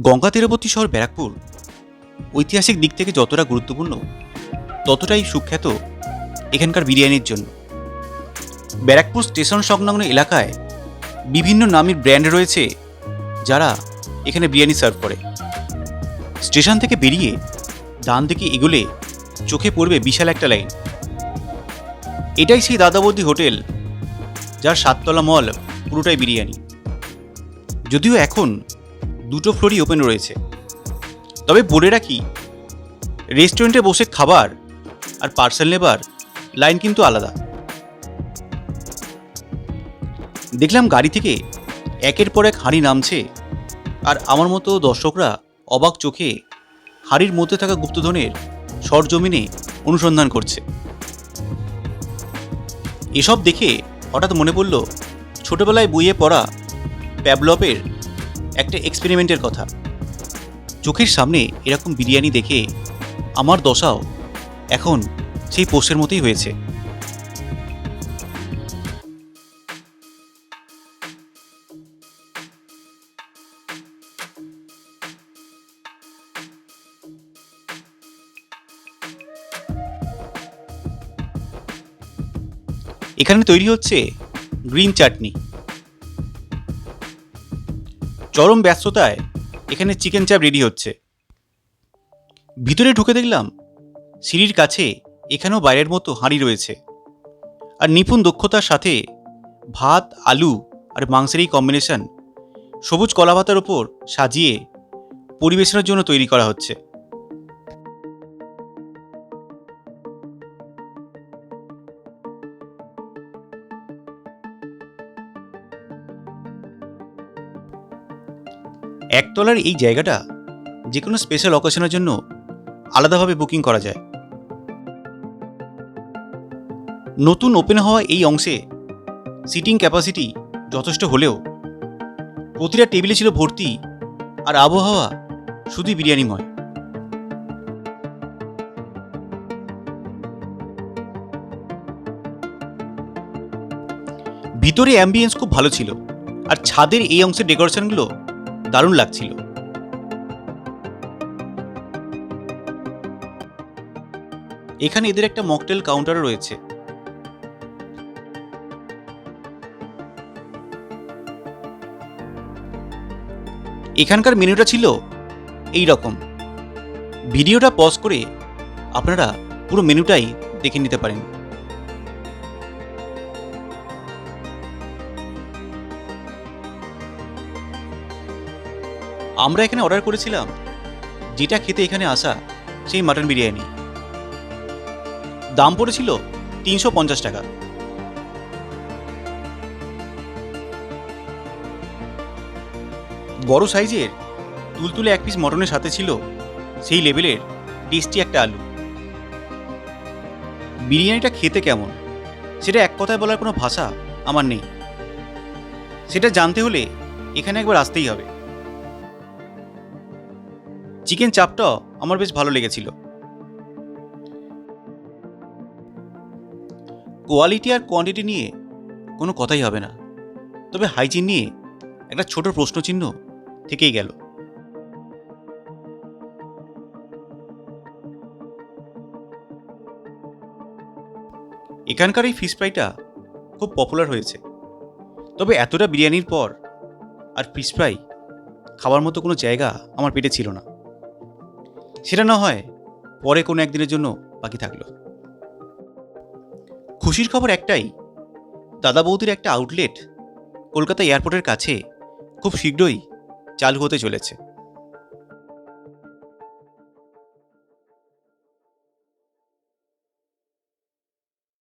গঙ্গা তীরবর্তী শহর ব্যারাকপুর ঐতিহাসিক দিক থেকে যতটা গুরুত্বপূর্ণ ততটাই সুখ্যাত এখানকার বিরিয়ানির জন্য। ব্যারাকপুর স্টেশন সংলগ্ন এলাকায় বিভিন্ন নামী ব্র্যান্ড রয়েছে যারা এখানে বিরিয়ানি সার্ভ করে। স্টেশন থেকে বেরিয়ে ডান দিকে এগোলে চোখে পড়বে বিশাল একটা লাইন। এটাই সেই দাদা বৌদি হোটেল, যার 7তলা মল পুরোটাই বিরিয়ানি। যদিও এখন 2টো ফ্লোরই ওপেন রয়েছে, তবে বলে রাখি রেস্টুরেন্টে বসে খাবার আর পার্সেল নেবার লাইন কিন্তু আলাদা। দেখলাম গাড়ি থেকে একের পর এক হাঁড়ি নামছে, আর আমার মতো দর্শকরা অবাক চোখে হাঁড়ির মধ্যে থাকা গুপ্তধনের সরজমিনে অনুসন্ধান করছে। এসব দেখে হঠাৎ মনে পড়ল ছোটবেলায় বইয়ে পড়া প্যাভলভের একটা এক্সপেরিমেন্টের কথা। চোখের সামনে এরকম বিরিয়ানি দেখে আমার দশাও এখন সেই পোষ্যের মতোই হয়েছে। এখানে তৈরি হচ্ছে গ্রিন চাটনি। চরম ব্যস্ততায় এখানে চিকেন চাপ রেডি হচ্ছে। ভিতরে ঢুকে দেখলাম সিঁড়ির কাছে এখানেও বাইরের মতো হাঁড়ি রয়েছে, আর নিপুণ দক্ষতার সাথে ভাত, আলু আর মাংসের এই কম্বিনেশন সবুজ কলা পাতার ওপর সাজিয়ে পরিবেশনের জন্য তৈরি করা হচ্ছে। একতলার এই জায়গাটা যে কোনো স্পেশাল অকেশনের জন্য আলাদাভাবে বুকিং করা যায়। নতুন ওপেন হওয়া এই অংশে সিটিং ক্যাপাসিটি যথেষ্ট হলেও প্রতিটা টেবিলে ছিল ভর্তি, আর আবহাওয়া শুধুই বিরিয়ানিময়। ভিতরে অ্যাম্বিয়েন্স খুব ভালো ছিল, আর ছাদের এই অংশের ডেকোরেশনগুলো দারুণ লাগছিল। এখানে এদের একটা মকটেল কাউন্টারও রয়েছে। এখানকার মেনুটা ছিল এই রকম। ভিডিওটা পজ করে আপনারা পুরো মেনুটাই দেখে নিতে পারেন। আমরা এখানে অর্ডার করেছিলাম যেটা খেতে এখানে আসা সেই মাটন বিরিয়ানি। দাম পড়েছিল 350 টাকা। বড় সাইজের তুলতুলে এক পিস মটনের সাথে ছিল সেই লেভেলের টেস্টি একটা আলু। বিরিয়ানিটা খেতে কেমন সেটা এক কথায় বলার কোনো ভাষা আমার নেই। সেটা জানতে হলে এখানে একবার আসতেই হবে। চিকেন চাপটাও আমার বেশ ভালো লেগেছিল। কোয়ালিটি আর কোয়ান্টিটি নিয়ে কোনো কথাই হবে না, তবে হাইজিন নিয়ে একটা ছোট প্রশ্নচিহ্ন থেকেই গেল। এখানকার এই ফিশ ফ্রাইটা খুব পপুলার হয়েছে, তবে এতটা বিরিয়ানির পর আর ফিশ ফ্রাই খাওয়ার মতো কোনো জায়গা আমার পেটে ছিল না। সেটা না হয় পরে কোনো একদিনের জন্য বাকি থাকলো। খুশির খবর একটাই, দাদা বৌদির একটা আউটলেট কলকাতা এয়ারপোর্টের কাছে খুব শীঘ্রই চালু হতে চলেছে।